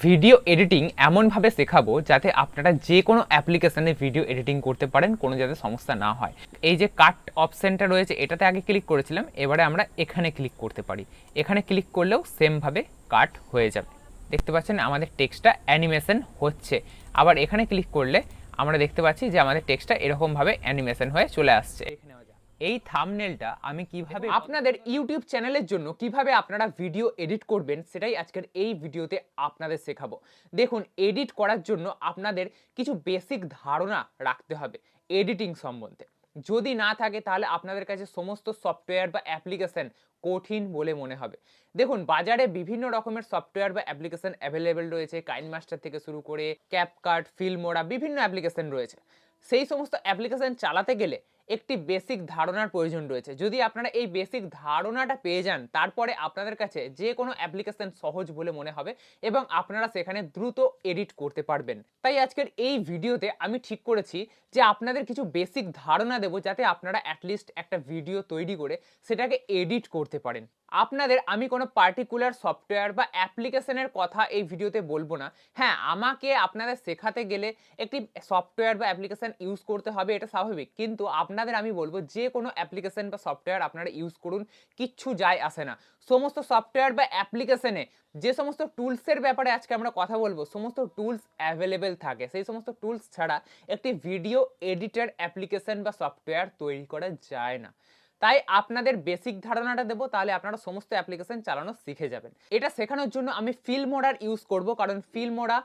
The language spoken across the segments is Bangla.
ভিডিও এডিটিং এমনভাবে শেখাবো যাতে আপনারা যে কোনো অ্যাপ্লিকেশানে ভিডিও এডিটিং করতে পারেন, কোনো যাতে সমস্যা না হয়। এই যে কাট অপশানটা রয়েছে এটাতে আগে ক্লিক করেছিলাম, এবারে আমরা এখানে ক্লিক করতে পারি। এখানে ক্লিক করলেও সেমভাবে কাট হয়ে যাবে। দেখতে পাচ্ছেন আমাদের টেক্সটটা অ্যানিমেশন হচ্ছে। আবার এখানে ক্লিক করলে আমরা দেখতে পাচ্ছি যে আমাদের টেক্সটটা এরকমভাবে অ্যানিমেশন হয়ে চলে আসছে। এই থাম্বনেলটা আমি কিভাবে আপনাদের ইউটিউব চ্যানেলের জন্য কিভাবে আপনারা ভিডিও এডিট করবেন সেটাই আজকের এই ভিডিওতে আপনাদের শেখাবো। দেখুন, এডিট করার জন্য আপনাদের কিছু বেসিক ধারণা রাখতে হবে এডিটিং সম্বন্ধে। যদি না থাকে তাহলে আপনাদের কাছে সমস্ত সফটওয়্যার বা অ্যাপ্লিকেশন কঠিন বলে মনে হবে। দেখুন, বাজারে বিভিন্ন রকমের সফটওয়্যার বা অ্যাপ্লিকেশন অ্যাভেলেবেল রয়েছে, কাইনমাস্টার থেকে শুরু করে ক্যাপকাট, ফিল্মোরা, বিভিন্ন অ্যাপ্লিকেশন রয়েছে। সেই সমস্ত অ্যাপ্লিকেশন চালাতে গেলে একটি বেসিক ধারণার প্রয়োজন রয়েছে। যদি আপনারা এই বেসিক ধারণাটা পেয়ে যান, তারপরে আপনাদের কাছে যে কোনো অ্যাপ্লিকেশন সহজ বলে মনে হবে এবং আপনারা সেখানে দ্রুত এডিট করতে পারবেন। তাই আজকের এই ভিডিওতে আমি ঠিক করেছি যে আপনাদের কিছু বেসিক ধারণা দেব, যাতে আপনারা অ্যাটলিস্ট একটা ভিডিও তৈরি করে সেটাকে এডিট করতে পারেন। আপনাদের আমি কোনো পার্টিকুলার সফটওয়্যার বা অ্যাপ্লিকেশনের কথা এই ভিডিওতে বলবো না। হ্যাঁ, আমাকে আপনাদের শেখাতে গেলে একটি সফটওয়্যার বা অ্যাপ্লিকেশন ইউজ করতে হবে, এটা স্বাভাবিক। কিন্তু আপনাদের আমি বলবো যে কোনো অ্যাপ্লিকেশন বা সফটওয়্যার আপনারা ইউজ করুন, কিচ্ছু যায় আসে না। সমস্ত সফটওয়্যার বা অ্যাপ্লিকেশনে যে সমস্ত টুলসের ব্যাপারে আজকে আমরা কথা বলবো, সমস্ত টুলস অ্যাভেলেবেল থাকে। সেই সমস্ত টুলস ছাড়া একটি ভিডিও এডিটর অ্যাপ্লিকেশন বা সফটওয়্যার তৈরি করা যায় না। তাই আপনাদের বেসিক ধারণাটা দেবো, তাহলে আপনারা সমস্ত অ্যাপ্লিকেশন চালানো শিখে যাবেন। এটা শেখানোর জন্য আমি ফিল্মোরার ইউজ করব, কারণ ফিল্মোরা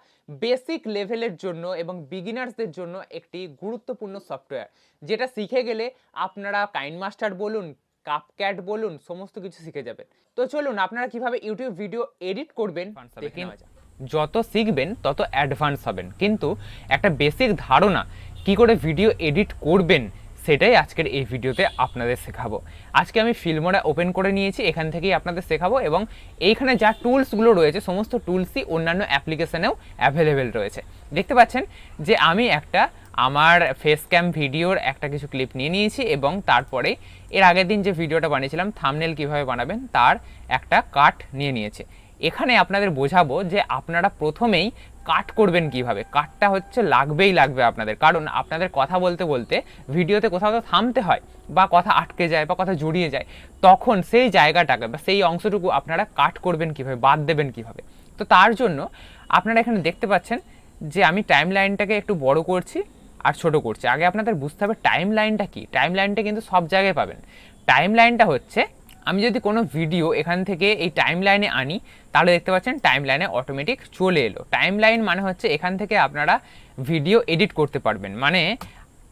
বেসিক লেভেলের জন্য এবং বিগিনার্সদের জন্য একটি গুরুত্বপূর্ণ সফটওয়্যার, যেটা শিখে গেলে আপনারা কাইনমাস্টার বলুন, কাপক্যাট বলুন, সমস্ত কিছু শিখে যাবেন। তো চলুন, আপনারা কিভাবে ইউটিউব ভিডিও এডিট করবেন দেখে নেওয়া যাক। যত শিখবেন তত অ্যাডভান্স হবেন, কিন্তু একটা বেসিক ধারণা কি করে ভিডিও এডিট করবেন সেটাই আজকের এই ভিডিওতে আপনাদের শেখাবো। আজকে আমি ফিল্মোরা ওপেন করে নিয়েছি, এখান থেকেই আপনাদের শেখাবো। এবং এইখানে যা টুলসগুলো রয়েছে সমস্ত টুলসই অন্যান্য অ্যাপ্লিকেশনেও অ্যাভেলেবেল রয়েছে। দেখতে পাচ্ছেন যে আমি একটা আমার ফেস ক্যাম ভিডিওর একটা কিছু ক্লিপ নিয়ে নিয়েছি এবং তারপরে এর আগের দিন যে ভিডিওটা বানিয়েছিলাম থাম্বনেল কীভাবে বানাবেন তার একটা কাট নিয়ে নিয়েছে। এখানে আপনাদের বোঝাবো যে আপনারা প্রথমেই কাট করবেন কিভাবে। কাটটা হচ্ছে লাগবেই লাগবে আপনাদের, কারণ আপনাদের কথা বলতে বলতে ভিডিওতে কোথাও তো থামতে হয় বা কথা আটকে যায় বা কথা জড়িয়ে যায়, তখন সেই জায়গাটাকে বা সেই অংশটুকু আপনারা কাট করবেন কিভাবে, বাদ দেবেন কিভাবে। তো তার জন্য আপনারা এখানে দেখতে পাচ্ছেন যে আমি টাইম লাইনটাকে একটু বড় করছি আর ছোট করছি। আগে আপনাদের বুঝতে হবে টাইম লাইনটা কি। টাইম লাইনটা কিন্তু সব জায়গায় পাবেন। টাইম লাইনটা হচ্ছে, আমি যদি কোনো ভিডিও এখান থেকে এই টাইম লাইনে আনি, তাহলে দেখতে পাচ্ছেন টাইম লাইনে অটোমেটিক চলে এলো। টাইম লাইন মানে হচ্ছে এখান থেকে আপনারা ভিডিও এডিট করতে পারবেন। মানে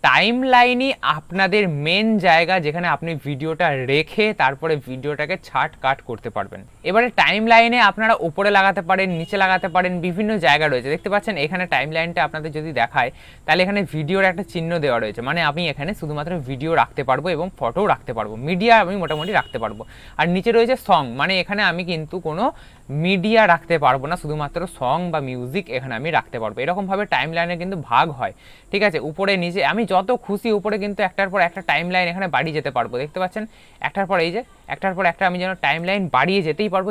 টাইম লাইনই আপনাদের মেন জায়গা, যেখানে আপনি ভিডিওটা রেখে তারপরে ভিডিওটাকে ছাট কাট করতে পারবেন। এবারে টাইম লাইনে আপনারা উপরে লাগাতে পারেন, নিচে লাগাতে পারেন, বিভিন্ন জায়গা রয়েছে। দেখতে পাচ্ছেন এখানে টাইম লাইনটা আপনাদের যদি দেখায়, তাহলে এখানে ভিডিওর একটা চিহ্ন দেওয়া রয়েছে। মানে আমি এখানে শুধুমাত্র ভিডিও রাখতে পারবো এবং ফটোও রাখতে পারবো, মিডিয়া আমি মোটামুটি রাখতে পারবো। আর নিচে রয়েছে সং, মানে এখানে আমি কিন্তু কোনো মিডিয়া রাখতে পারবো না, শুধুমাত্র সং বা মিউজিক এখানে আমি রাখতে পারবো। এরকমভাবে টাইম লাইনে কিন্তু ভাগ হয়, ঠিক আছে। উপরে নিচে আমি যত খুশি উপরে কিন্তু একটার পর একটা টাইম লাইন এখানে বাড়িয়ে যেতে পারবো। দেখতে পাচ্ছেন একটার পর এই যে একটার পর একটা আমি যেন টাইম লাইন বাড়িয়ে যেতেই পারবো।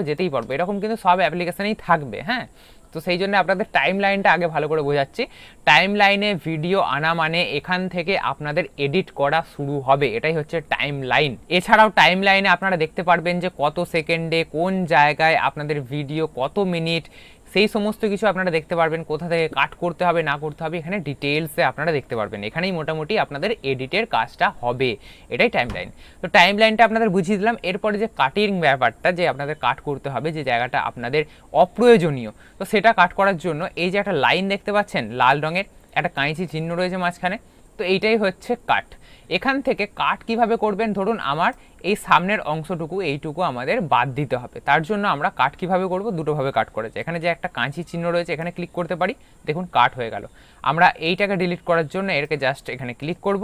এরকম কিন্তু সব অ্যাপ্লিকেশনেই থাকবে। হ্যাঁ, তো সেই জন্য আপনাদের টাইম লাইনটা আগে ভালো করে বোঝাচ্ছি। টাইম লাইনে ভিডিও আনা মানে এখান থেকে আপনাদের এডিট করা শুরু হবে, এটাই হচ্ছে টাইম লাইন। এছাড়াও টাইম লাইনে আপনারা দেখতে পারবেন যে কত সেকেন্ডে কোন জায়গায় আপনাদের ভিডিও, কত মিনিট, সেই সমস্ত কিছু আপনারা দেখতে পারবেন। কোথা থেকে কাট করতে হবে না করতে হবে এখানে ডিটেলসে আপনারা দেখতে পারবেন। এখানেই মোটামুটি আপনাদের এডিটের কাজটা হবে, এটাই টাইম লাইন। তো টাইম লাইনটা আপনাদের বুঝিয়ে দিলাম। এরপরে যে কাটিং ব্যাপারটা, যে আপনাদের কাট করতে হবে যে জায়গাটা আপনাদের অপ্রয়োজনীয়, তো সেটা কাট করার জন্য এই যে একটা লাইন দেখতে পাচ্ছেন লাল রঙের, একটা কাঁচি চিহ্ন রয়েছে মাঝখানে, তো এইটাই হচ্ছে কাট। এখান থেকে কাট কিভাবে করবেন, ধরুন আমার এই সামনের অংশটুকু, এইটুকু আমাদের বাদ দিতে হবে। তার জন্য আমরা কাট কিভাবে করব, দুটোভাবে কাট করেছে। এখানে যে একটা কাঁচি চিহ্ন রয়েছে এখানে ক্লিক করতে পারি, দেখুন কাট হয়ে গেল। আমরা এইটাকে ডিলিট করার জন্য এরকে জাস্ট এখানে ক্লিক করব,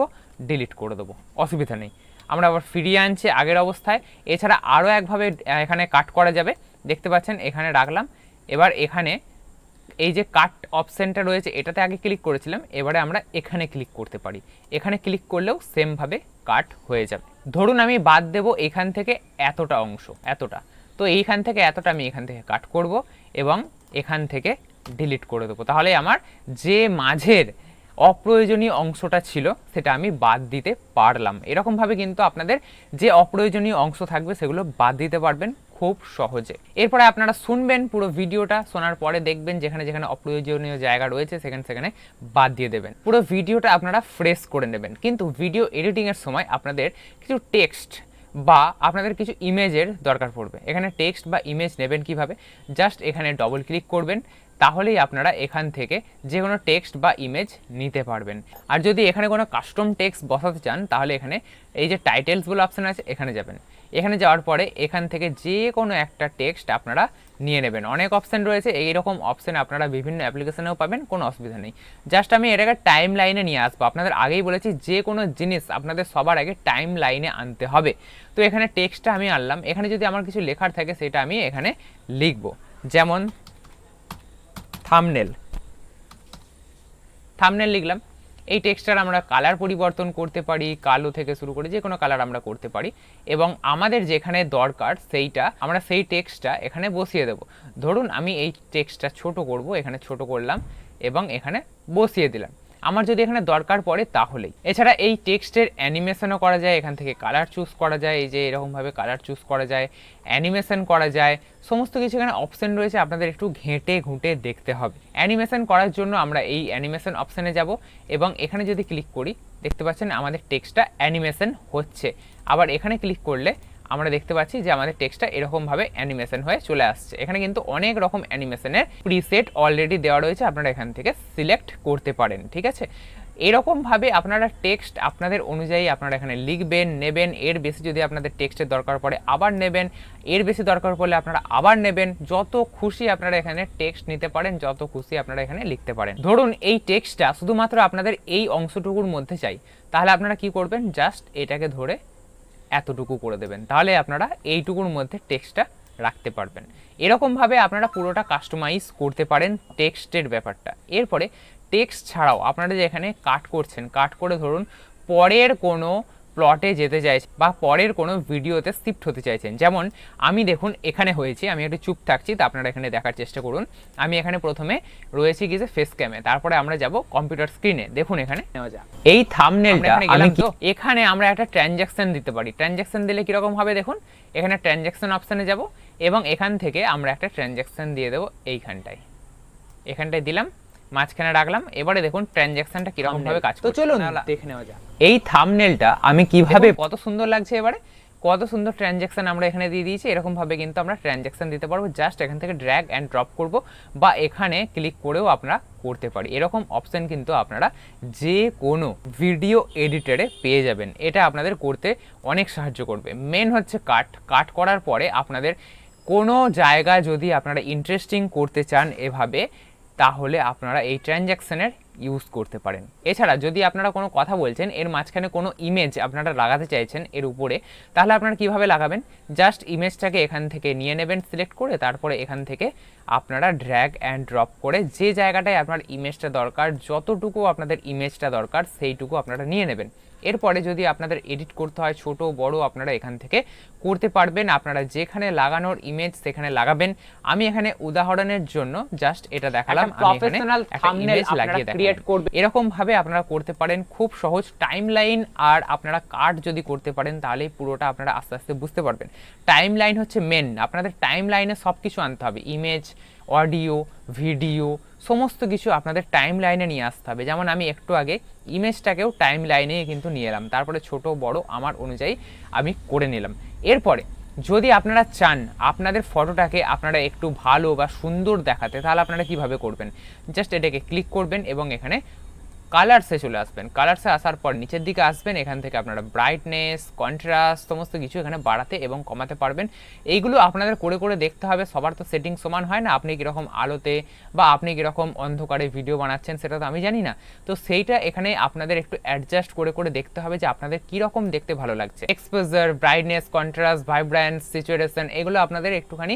ডিলিট করে দেবো, অসুবিধা নেই। আমরা আবার ফিরিয়ে আনছি আগের অবস্থায়। এছাড়া আরও একভাবে এখানে কাট করা যাবে। দেখতে পাচ্ছেন এখানে রাখলাম। এবার এখানে এই যে কাট অপশানটা রয়েছে এটাতে আগে ক্লিক করেছিলাম, এবারে আমরা এখানে ক্লিক করতে পারি। এখানে ক্লিক করলেও সেমভাবে কাট হয়ে যাবে। ধরুন আমি বাদ দেব এখান থেকে এতটা অংশ, এতটা, তো এইখান থেকে এতটা আমি এখান থেকে কাট করব এবং এখান থেকে ডিলিট করে দেবো। তাহলে আমার যে মাঝের অপ্রয়োজনীয় অংশটা ছিল সেটা আমি বাদ দিতে পারলাম। এরকমভাবে কিন্তু আপনাদের যে অপ্রয়োজনীয় অংশ থাকবে সেগুলো বাদ দিতে পারবেন খুব সহজে। এরপরে আপনারা শুনবেন পুরো ভিডিওটা, শোনার পরে দেখবেন যেখানে যেখানে অপ্রয়োজনীয় জায়গা রয়েছে সেখানে সেখানে বাদ দিয়ে দেবেন। পুরো ভিডিওটা আপনারা ফ্রেশ করে নেবেন। কিন্তু ভিডিও এডিটিংয়ের সময় আপনাদের কিছু টেক্সট বা আপনাদের কিছু ইমেজের দরকার পড়বে। এখানে টেক্সট বা ইমেজ নেবেন কিভাবে, জাস্ট এখানে ডবল ক্লিক করবেন, তাহলেই আপনারা এখান থেকে যে কোনো টেক্সট বা ইমেজ নিতে পারবেন। আর যদি এখানে কোনো কাস্টম টেক্সট বসাতে চান তাহলে এখানে এই যে টাইটেলস বলে অপশান আছে এখানে যাবেন। এখানে যাওয়ার পরে এখান থেকে যে কোনো একটা টেক্সট আপনারা নিয়ে নেবেন। অনেক অপশান রয়েছে, এইরকম অপশান আপনারা বিভিন্ন অ্যাপ্লিকেশনেও পাবেন, কোনো অসুবিধা নেই। জাস্ট আমি এটাকে টাইম লাইনে নিয়ে আসবো। আপনাদের আগেই বলেছি যে কোনো জিনিস আপনাদের সবার আগে টাইম লাইনে আনতে হবে। তো এখানে টেক্সটটা আমি আনলাম। এখানে যদি আমার কিছু লেখার থাকে সেটা আমি এখানে লিখবো, যেমন থাম্বনেল লিখলাম। এই টেক্সটার আমরা কালার পরিবর্তন করতে পারি, কালো থেকে শুরু করে যে কোনো কালার আমরা করতে পারি, এবং আমাদের যেখানে দরকার সেইটা আমরা সেই টেক্সটটা এখানে বসিয়ে দেব। ধরুন আমি এই টেক্সটটা ছোট করব, এখানে ছোট করলাম এবং এখানে বসিয়ে দিলাম। আমার যদি এখানে দরকার পড়ে তাহলেই। এছাড়া এই টেক্সটের অ্যানিমেশনও করা যায়, এখান থেকে কালার চুজ করা যায়, এই যে এরকমভাবে কালার চুজ করা যায়, অ্যানিমেশন করা যায়, সমস্ত কিছু এখানে অপশন রয়েছে। আপনাদের একটু ঘেঁটে ঘুঁটে দেখতে হবে। অ্যানিমেশন করার জন্য আমরা এই অ্যানিমেশন অপশানে যাব এবং এখানে যদি ক্লিক করি দেখতে পাচ্ছেন আমাদের টেক্সটটা অ্যানিমেশন হচ্ছে। আবার এখানে ক্লিক করলে আমরা দেখতে পাচ্ছি যে আমাদের টেক্সটটা এরকমভাবে অ্যানিমেশন হয়ে চলে আসছে। এখানে কিন্তু অনেক রকম অ্যানিমেশনের প্রিসেট অলরেডি দেওয়া রয়েছে, আপনারা এখান থেকে সিলেক্ট করতে পারেন। ঠিক আছে, এরকমভাবে আপনারা টেক্সট আপনাদের অনুযায়ী আপনারা এখানে লিখবেন, নেবেন। এর বেশি যদি আপনাদের টেক্সটের দরকার পড়ে আবার নেবেন, এর বেশি দরকার পড়লে আপনারা আবার নেবেন। যত খুশি আপনারা এখানে টেক্সট নিতে পারেন, যত খুশি আপনারা এখানে লিখতে পারেন। ধরুন এই টেক্সটটা শুধুমাত্র আপনাদের এই অংশটুকুর মধ্যে চাই, তাহলে আপনারা কি করবেন, জাস্ট এটাকে ধরে এতটুকু করে দেবেন, তাহলে আপনারা এইটুকুর মধ্যে টেক্সটটা রাখতে পারবেন। এরকমভাবে আপনারা পুরোটা কাস্টমাইজ করতে পারেন টেক্সটের ব্যাপারটা। এরপরে টেক্সট ছাড়াও আপনারা যে এখানে কাট করছেন, কাট করে ধরুন পরের কোনো প্লটে যেতে চাইছেন বা পরের কোনো ভিডিওতে শিফট হতে চাইছেন, যেমন আমি দেখুন এখানে হয়েছি, আমি একটু চুপ থাকছি, তো আপনারা এখানে দেখার চেষ্টা করুন। আমি এখানে প্রথমে রয়েছি কি যে ফেস ক্যামে, তারপরে আমরা যাব কম্পিউটার স্ক্রিনে। দেখুন এখানে নেওয়া যাক এই থাম্বনেলটা, এখানে আমরা একটা ট্রানজ্যাকশন দিতে পারি। ট্রানজ্যাকশন দিলে কিরকম হবে দেখুন, এখানে ট্রানজ্যাকশন অপশানে যাব এবং এখান থেকে আমরা একটা ট্রানজ্যাকশন দিয়ে দেবো এখানটায় দিলাম, মাঝখানে রাখলাম। এবারে দেখুন ট্রানজ্যাকশনটা কিরকম ভাবে কাজ করছে, তো চলুন দেখে নেওয়া যাক। এই থাম্বনেলটা আমি কিভাবে, কত সুন্দর লাগছে, এবারে কত সুন্দর ট্রানজ্যাকশন আমরা এখানে দিয়ে দিয়েছি। এরকম ভাবে কিন্তু আমরা ট্রানজ্যাকশন দিতে পারবো। জাস্ট এখান থেকে ড্র্যাগ অ্যান্ড ড্রপ করব বা এখানে ক্লিক করেও আপনারা করতে পারি। এরকম অপশন কিন্তু আপনারা যে কোনো ভিডিও এডিটরে পেয়ে যাবেন। এটা আপনাদের করতে অনেক সাহায্য করবে। মেন হচ্ছে কাট করার পরে আপনাদের কোনো জায়গায় যদি আপনারা ইন্টারেস্টিং করতে চান এভাবে, তাহলে আপনারা এই ট্রানজ্যাকশনের ইউজ করতে পারেন। এছাড়া যদি আপনারা কোনো কথা বলছেন, এর মাঝখানে কোনো ইমেজ আপনারা লাগাতে চাইছেন এর উপরে, তাহলে আপনারা কিভাবে লাগাবেন, জাস্ট ইমেজটাকে এখান থেকে নিয়ে নেবেন সিলেক্ট করে, তারপরে এখান থেকে আপনারা ড্র্যাগ অ্যান্ড ড্রপ করে যে জায়গাটায় আপনার ইমেজটা দরকার, যতটুকু আপনাদের ইমেজটা দরকার সেইটুকু আপনারা নিয়ে নেবেন। এরপরে যদি আপনাদের এডিট করতে হয় ছোট বড় আপনারা এখান থেকে করতে পারবেন। আপনারা যেখানে লাগানোর ইমেজ সেখানে লাগাবেন। আমি এখানে উদাহরণের জন্য জাস্ট এটা দেখালাম, প্রফেশনাল থাম্বনেল লাগিয়ে ক্রিয়েট করব। এরকম ভাবে আপনারা করতে পারেন, খুব সহজ। টাইমলাইন আর আপনারা কাট যদি করতে পারেন তাহলে পুরোটা আপনারা আস্তে আস্তে বুঝতে পারবেন। টাইমলাইন হচ্ছে মেন, আপনাদের টাইমলাইনে সব কিছু আনতে হবে, ইমেজ, অডিও, ভিডিও, সমস্ত কিছু আপনাদের টাইম লাইনে নিয়ে আসতে হবে। যেমন আমি একটু আগে ইমেজটাকেও টাইম লাইনে কিন্তু নিয়ে এলাম, তারপরে ছোট বড় আমার অনুযায়ী আমি করে নিলাম। এরপরে যদি আপনারা চান আপনাদের ফটোটাকে আপনারা একটু ভালো বা সুন্দর দেখাতে, তাহলে আপনারা কিভাবে করবেন, জাস্ট এটাকে ক্লিক করবেন এবং এখানে কালার্সে চলে আসবেন। কালার্সে আসার পর নিচের দিকে আসবেন, এখান থেকে আপনারা ব্রাইটনেস, কন্ট্রাস্ট সমস্ত কিছু এখানে বাড়াতে এবং কমাতে পারবেন। এইগুলো আপনাদের করে করে দেখতে হবে, সবার তো সেটিং সমান হয় না। আপনি কীরকম আলোতে বা আপনি কীরকম অন্ধকারে ভিডিও বানাচ্ছেন সেটা তো আমি জানি না, তো সেইটা এখানে আপনাদের একটু অ্যাডজাস্ট করে করে দেখতে হবে যে আপনাদের কীরকম দেখতে ভালো লাগছে। Exposure, brightness, contrast, vibrance, saturation এগুলো আপনাদের একটুখানি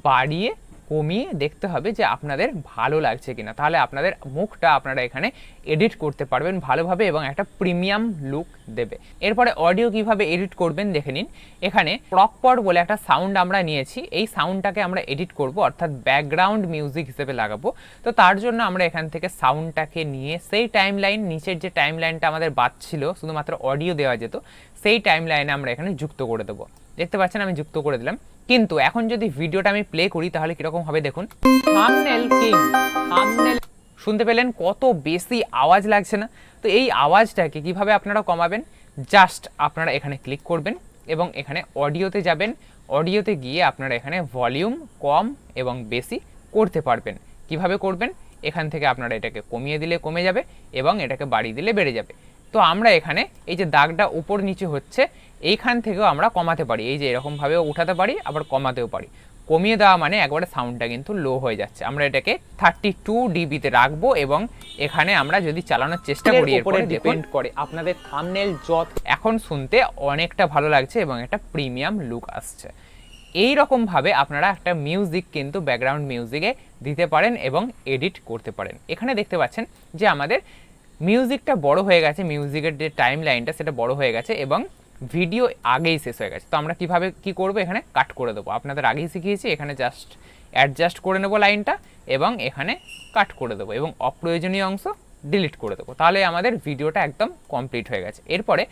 বাড়িয়ে কমিয়ে দেখতে হবে যে আপনাদের ভালো লাগছে কিনা, তাহলে আপনাদের মুখটা আপনারা এখানে এডিট করতে পারবেন ভালোভাবে এবং একটা প্রিমিয়াম লুক দেবে। এরপরে অডিও কিভাবে এডিট করবেন দেখে নিন। এখানে প্রকপট বলে একটা সাউন্ড আমরা নিয়েছি, এই সাউন্ডটাকে আমরা এডিট করব, অর্থাৎ ব্যাকগ্রাউন্ড মিউজিক হিসেবে লাগাবো। তো তার জন্য আমরা এখান থেকে সাউন্ডটাকে নিয়ে সেই টাইমলাইন, নিচের যে টাইমলাইনটা আমাদের বাজছিল শুধুমাত্র অডিও দেওয়া যেত, সেই টাইমলাইনে আমরা এখানে যুক্ত করে দেবো। দেখতে পাচ্ছেন আমি যুক্ত করে দিলাম। কিন্তু এখন যদি ভিডিওটা আমি প্লে করি তাহলে কিরকম হবে দেখুন। থাম্বনেল কিং, থাম্বনেল শুনতে পেলেন কত বেশি আওয়াজ লাগছে না? তো এই আওয়াজটাকে কিভাবে আপনারা কমাবেন, জাস্ট আপনারা এখানে ক্লিক করবেন এবং এখানে অডিওতে যাবেন। অডিওতে গিয়ে আপনারা এখানে ভলিউম কম এবং বেশি করতে পারবেন। কিভাবে করবেন, এখান থেকে আপনারা এটাকে কমিয়ে দিলে কমে যাবে এবং এটাকে বাড়িয়ে দিলে বেড়ে যাবে। তো আমরা এখানে এই যে দাগটা উপর নিচে হচ্ছে, এইখান থেকেও আমরা কমাতে পারি, এই যে এরকমভাবেও উঠাতে পারি আবার কমাতেও পারি। কমিয়ে দেওয়া মানে একবারে সাউন্ডটা কিন্তু লো হয়ে যাচ্ছে। আমরা এটাকে 32 ডিবিতে রাখবো এবং এখানে আমরা যদি চালানোর চেষ্টা করি, এরপরে ডিপেন্ড করে আপনাদের থাম্বনেল যত। এখন শুনতে অনেকটা ভালো লাগছে এবং একটা প্রিমিয়াম লুক আসছে। এই রকমভাবে আপনারা একটা মিউজিক কিন্তু ব্যাকগ্রাউন্ড মিউজিকে দিতে পারেন এবং এডিট করতে পারেন। এখানে দেখতে পাচ্ছেন যে আমাদের মিউজিকটা বড় হয়ে গেছে, মিউজিকের যে টাইম লাইনটা সেটা বড় হয়ে গেছে এবং ভিডিও আগেই শেষ হয়ে গেছে। তো আমরা কিভাবে কি করব, এখানে কাট করে দেবো। আপনাদের আগেই শিখিয়েছি, এখানে জাস্ট অ্যাডজাস্ট করে নেবো লাইনটা এবং এখানে কাট করে দেবো এবং অপ্রয়োজনীয় অংশ ডিলিট করে দেবো। তাহলে আমাদের ভিডিওটা একদম কমপ্লিট হয়ে গেছে। এরপরে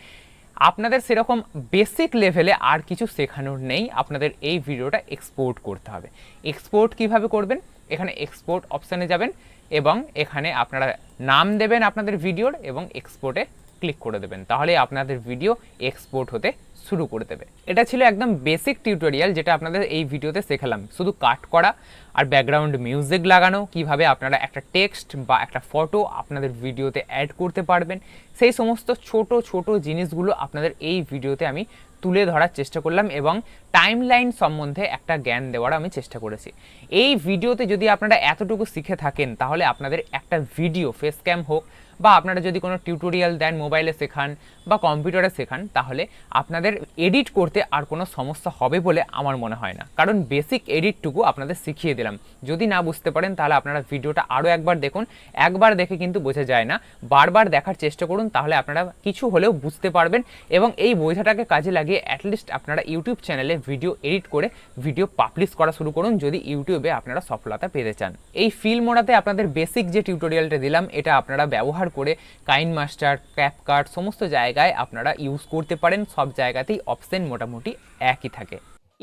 আপনাদের সেরকম বেসিক লেভেলে আর কিছু শেখানোর নেই, আপনাদের এই ভিডিওটা এক্সপোর্ট করতে হবে। এক্সপোর্ট কিভাবে করবেন, এখানে এক্সপোর্ট অপশানে যাবেন এবং এখানে আপনারা নাম দেবেন আপনাদের ভিডিওর এবং এক্সপোর্টে ক্লিক করে দেবেন, তাহলে আপনাদের ভিডিও এক্সপোর্ট হতে শুরু করে দেবে। এটা ছিল একদম বেসিক টিউটোরিয়াল যেটা আপনাদের এই ভিডিওতে শেখালাম, শুধু কাট করা আর ব্যাকগ্রাউন্ড মিউজিক লাগানো, কিভাবে আপনারা একটা টেক্সট বা একটা ফটো আপনাদের ভিডিওতে অ্যাড করতে পারবেন, সেই সমস্ত ছোট ছোট জিনিসগুলো আপনাদের এই ভিডিওতে আমি তুলে ধরার চেষ্টা করলাম এবং টাইমলাইন সম্বন্ধে একটা জ্ঞান দেওয়ার আমি চেষ্টা করেছি। এই ভিডিওতে যদি আপনারা এতটুকু শিখে থাকেন তাহলে আপনাদের একটা ভিডিও ফেস ক্যাম হোক বা আপনারা যদি কোনো টিউটোরিয়াল দেন, মোবাইলে শেখান বা কম্পিউটারে শেখান, তাহলে আপনাদের এডিট করতে আর কোনো সমস্যা হবে বলে আমার মনে হয় না, কারণ বেসিক এডিটটুকু আপনাদের শিখিয়ে দিলাম। যদি না বুঝতে পারেন তাহলে আপনারা ভিডিওটা আরও একবার দেখুন, একবার দেখে কিন্তু বোঝা যায় না, বারবার দেখার চেষ্টা করুন, তাহলে আপনারা কিছু হলেও বুঝতে পারবেন এবং এই বোঝাটাকে কাজে লাগিয়ে অ্যাটলিস্ট আপনারা ইউটিউব চ্যানেলে ভিডিও এডিট করে ভিডিও পাবলিশ করা শুরু করুন যদি ইউটিউবে আপনারা সফলতা পেতে চান। এই ফিল্মোরাতে আপনাদের বেসিক যে টিউটোরিয়ালটা দিলাম এটা আপনারা ব্যবহার করে কাইনমাস্টার, ক্যাপকাট সমস্ত জায়গায় আপনারা ইউজ করতে পারেন। সব জায়গাতেই অপশন মোটামুটি একই থাকে।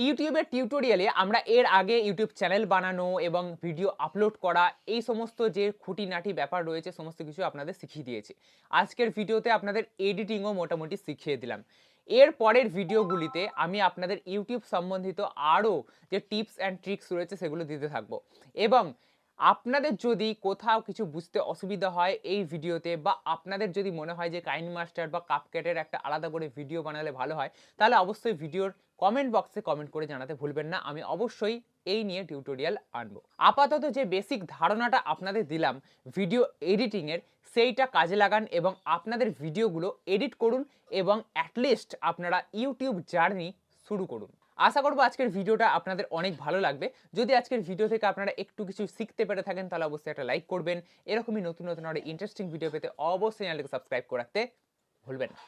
ইউটিউবের টিউটোরিয়ালে আমরা এর আগে ইউটিউব চ্যানেল বানানো এবং ভিডিও আপলোড করা, এই সমস্ত যে খুঁটিনাটি ব্যাপার রয়েছে সমস্ত কিছু আপনাদের শিখিয়ে দিয়েছি। আজকের ভিডিওতে আপনাদের এডিটিংও মোটামুটি শিখিয়ে দিলাম। এর পরের ভিডিওগুলিতে আমি আপনাদের ইউটিউব সম্বন্ধিত আরও যে টিপস অ্যান্ড ট্রিক্স রয়েছে সেগুলো দিতে থাকবো এবং আপনাদের যদি কোথাও কিছু বুঝতে অসুবিধা হয় এই ভিডিওতে বা আপনাদের যদি মনে হয় যে কাইনমাস্টার বা কাপকাটের একটা আলাদা করে ভিডিও বানালে ভালো হয়, তাহলে অবশ্যই ভিডিওর কমেন্ট বক্সে কমেন্ট করে জানাতে ভুলবেন না, আমি অবশ্যই এই নিয়ে টিউটোরিয়াল আনবো। আপাতত যে বেসিক ধারণাটা আপনাদের দিলাম ভিডিও এডিটিংয়ের, সেইটা কাজে লাগান এবং আপনাদের ভিডিওগুলো এডিট করুন এবং অ্যাটলিস্ট আপনারা ইউটিউব জার্নি শুরু করুন। আশা করবো আজকের ভিডিওটা আপনাদের অনেক ভালো লাগবে। যদি আজকের ভিডিও থেকে আপনারা একটু কিছু শিখতে পেরে থাকেন তাহলে অবশ্যই একটা লাইক করবেন। এরকমই নতুন নতুন আরো ইন্টারেস্টিং ভিডিও পেতে অবশ্যই চ্যানেলটিকে সাবস্ক্রাইব করে রাখতে ভুলবেন না।